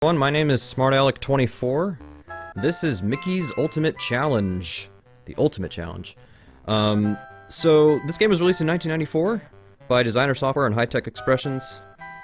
My name is smartalec24. This is Mickey's Ultimate Challenge. The Ultimate Challenge. So this game was released in 1994 by Designer Software and High-Tech Expressions.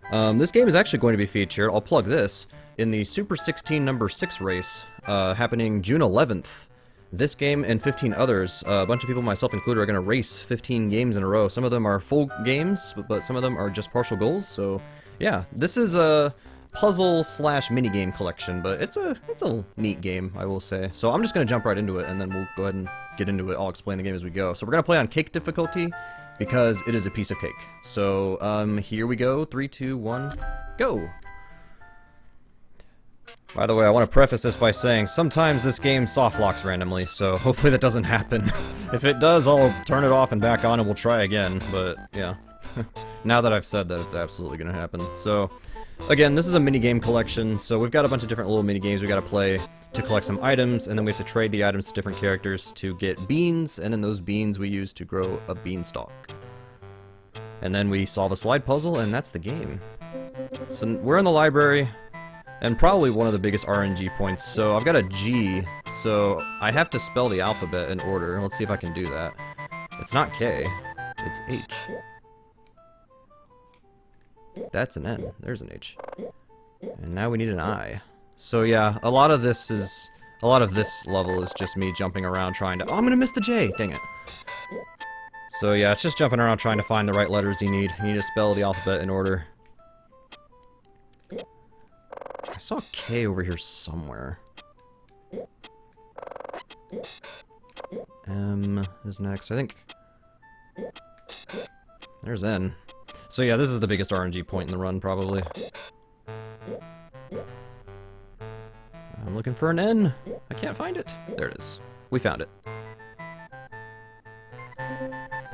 This game is actually going to be featured, I'll plug this, in the Super 16 number 6 race, happening June 11th. This game and 15 others, a bunch of people, myself included, are going to race 15 games in a row. Some of them are full games, but some of them are just partial goals, so yeah. This is a puzzle slash minigame collection, but it's a neat game, I will say. So I'm just going to jump right into it, and then we'll go ahead and get into it. I'll explain the game as we go. So we're going to play on cake difficulty, because it is a piece of cake. So, here we go. 3, 2, 1, go! By the way, I want to preface this by saying sometimes this game soft locks randomly, so hopefully that doesn't happen. If it does, I'll turn it off and back on and we'll try again, but yeah. Now that I've said that, it's absolutely going to happen. So, again, this is a minigame collection, so we've got a bunch of different little minigames we got to play to collect some items, and then we have to trade the items to different characters to get beans, and then those beans we use to grow a beanstalk. And then we solve a slide puzzle, and that's the game. So we're in the library, and probably one of the biggest RNG points. So I've got a G, so I have to spell the alphabet in order. Let's see if I can do that. It's not K, it's H. That's an N. There's an H. And now we need an I. So yeah, a lot of this level is just me jumping around trying to— oh, I'm gonna miss the J! Dang it. So yeah, it's just jumping around trying to find the right letters you need. You need to spell the alphabet in order. I saw K over here somewhere. M is next, I think. There's N. So yeah, this is the biggest RNG point in the run, probably. I'm looking for an N. I can't find it. There it is. We found it.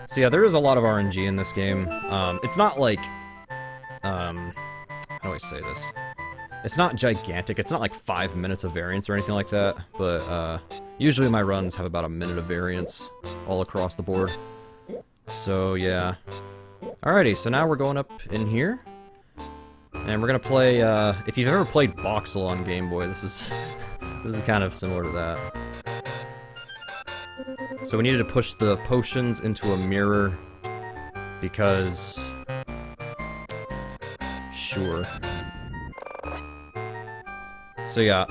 So yeah, there is a lot of RNG in this game. It's not like, how do I say this? It's not gigantic. It's not like 5 minutes of variance or anything like that, but usually my runs have about a minute of variance all across the board. So yeah. Alrighty, so now we're going up in here, and we're gonna play, if you've ever played Boxel on Game Boy, this is kind of similar to that. So we needed to push the potions into a mirror, because— sure. So yeah,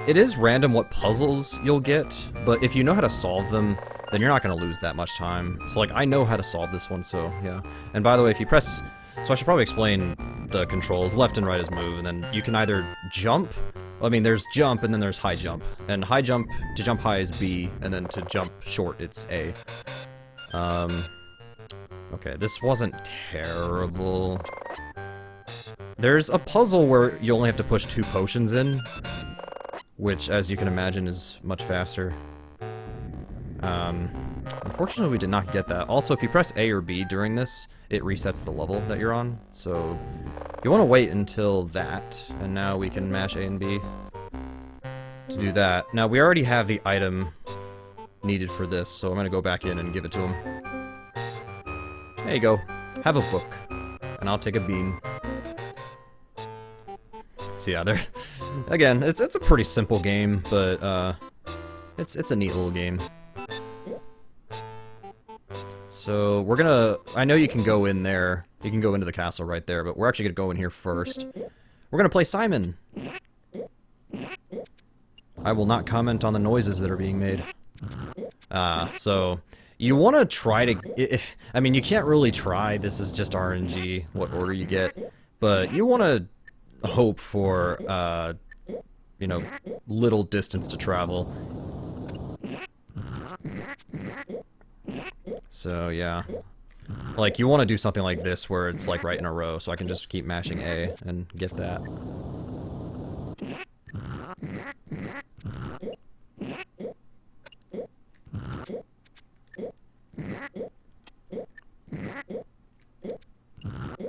it is random what puzzles you'll get, but if you know how to solve them, then you're not going to lose that much time. So like, I know how to solve this one, so yeah. And by the way, if you press— so I should probably explain the controls. Left and right is move, and then you can either jump— I mean, there's jump, and then there's high jump. And high jump, to jump high is B, and then to jump short, it's A. Okay, this wasn't terrible. There's a puzzle where you only have to push 2 potions in, which, as you can imagine, is much faster. Unfortunately, we did not get that. Also, if you press A or B during this, it resets the level that you're on, so you want to wait until that, and now we can mash A and B to do that. Now, we already have the item needed for this, so I'm going to go back in and give it to him. There you go. Have a book. And I'll take a bean. So yeah, there. Again, it's a pretty simple game, but it's a neat little game. So we're gonna— I know you can go in there. You can go into the castle right there, but we're actually gonna go in here first. We're gonna play Simon. I will not comment on the noises that are being made. So you want to try to— I mean, you can't really try. This is just RNG, what order you get, but you want to hope for, you know, little distance to travel. So, yeah. Like, you want to do something like this where it's, like, right in a row, so I can just keep mashing A and get that.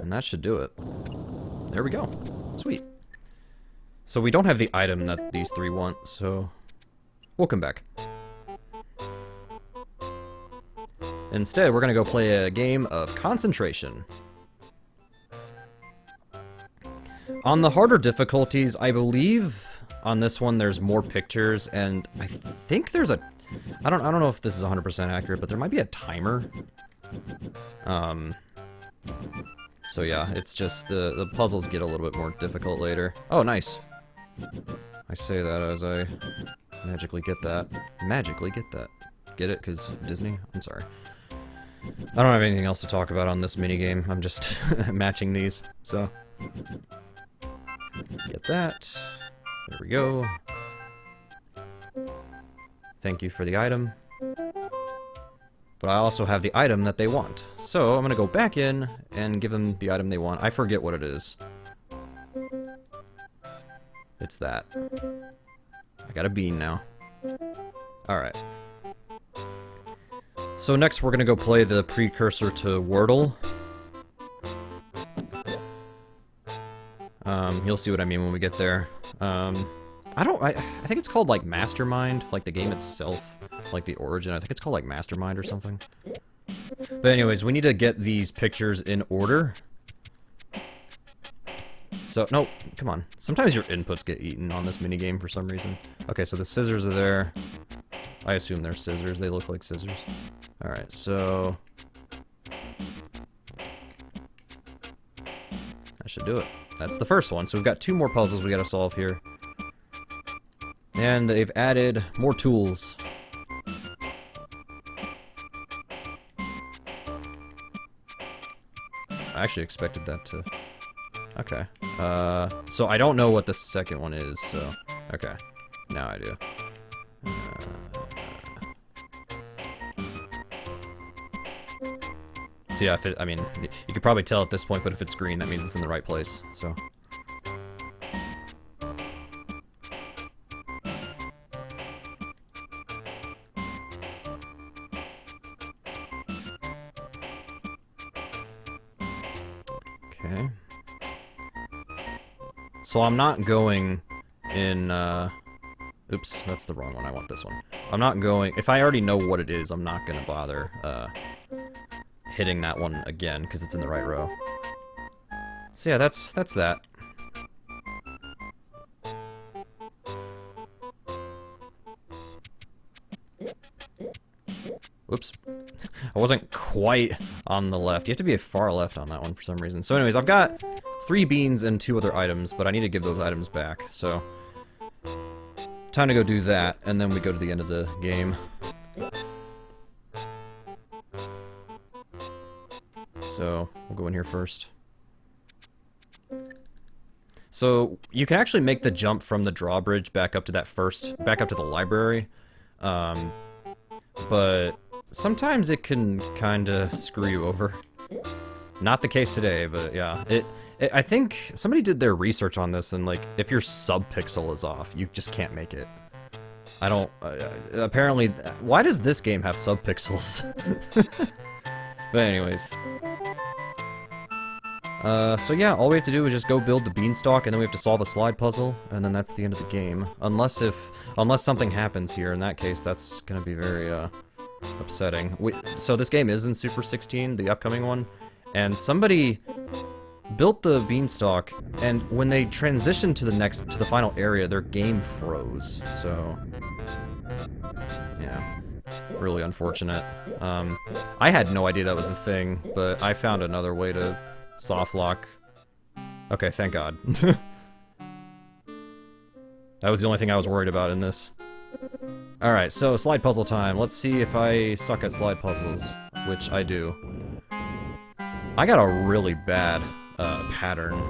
And that should do it. There we go. Sweet. So we don't have the item that these 3 want, so we'll come back. Instead, we're gonna go play a game of concentration. On the harder difficulties, I believe on this one there's more pictures, and I think there's a... I don't know if this is 100% accurate, but there might be a timer. So yeah, it's just the puzzles get a little bit more difficult later. Oh, nice. I say that as I magically get that. Magically get that. Get it? Because Disney? I'm sorry. I don't have anything else to talk about on this minigame. I'm just matching these, so... Get that. There we go. Thank you for the item. But I also have the item that they want. So I'm gonna go back in and give them the item they want. I forget what it is. It's that. I got a bean now. Alright. So next we're gonna go play the precursor to Wordle. You'll see what I mean when we get there. I think it's called, like, Mastermind, like the game itself, like the origin. I think it's called, like, Mastermind or something. But anyways, we need to get these pictures in order. So, no, come on. Sometimes your inputs get eaten on this minigame for some reason. Okay, so the scissors are there. I assume they're scissors. They look like scissors. Alright, so... that should do it. That's the first one. So we've got 2 more puzzles we gotta solve here. And they've added more tools. I actually expected that to... okay. So I don't know what the second one is, so... okay. Now I do. So yeah, if it, I mean, you could probably tell at this point, but if it's green, that means it's in the right place, so... okay. So I'm not going in, oops, that's the wrong one, I want this one. I'm not going, if I already know what it is, I'm not gonna bother, hitting that one again, because it's in the right row. So yeah, that's that. Whoops. I wasn't quite on the left. You have to be far left on that one for some reason. So anyways, I've got 3 beans and 2 other items, but I need to give those items back, so... time to go do that, and then we go to the end of the game. So, we'll go in here first. So, you can actually make the jump from the drawbridge back up to that back up to the library. But sometimes it can kinda screw you over. Not the case today, but yeah. I think somebody did their research on this, and like, if your sub-pixel is off, you just can't make it. I don't, apparently, why does this game have sub-pixels? But anyways. So yeah, all we have to do is just go build the beanstalk, and then we have to solve a slide puzzle, and then that's the end of the game. Unless something happens here, in that case, that's gonna be very, upsetting. So this game is in Super 16, the upcoming one, and somebody built the beanstalk, and when they transitioned to the final area, their game froze, so... yeah. Really unfortunate. I had no idea that was a thing, but I found another way to soft lock. Okay, thank God. That was the only thing I was worried about in this. Alright, so slide puzzle time. Let's see if I suck at slide puzzles, which I do. I got a really bad pattern.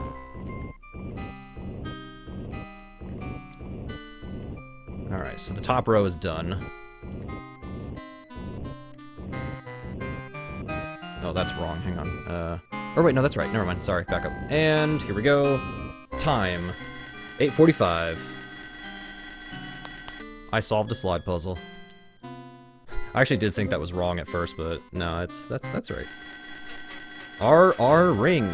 Alright, so the top row is done. Oh, that's wrong. Hang on. Or wait, no, that's right. Never mind. Sorry. Back up. And here we go. Time. 8:45. I solved a slide puzzle. I actually did think that was wrong at first, but no, that's right. R ring.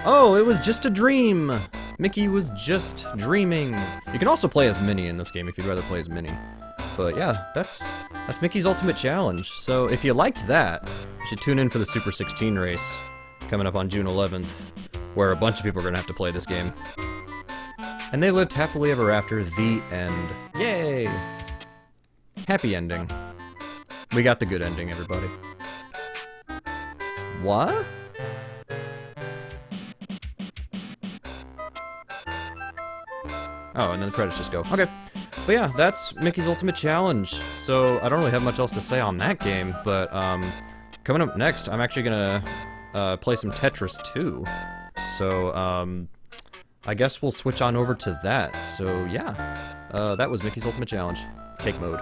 Oh, it was just a dream. Mickey was just dreaming. You can also play as Minnie in this game if you'd rather play as Minnie. But yeah, that's Mickey's Ultimate Challenge. So if you liked that, you should tune in for the Super 16 race. coming up on June 11th, where a bunch of people are gonna have to play this game. And they lived happily ever after, the end. Yay! Happy ending. We got the good ending, everybody. What? Oh, and then the credits just go. Okay. But yeah, that's Mickey's Ultimate Challenge. So, I don't really have much else to say on that game, but, coming up next, I'm actually gonna, play some Tetris 2. So, I guess we'll switch on over to that. So, yeah. That was Mickey's Ultimate Challenge. Cake mode.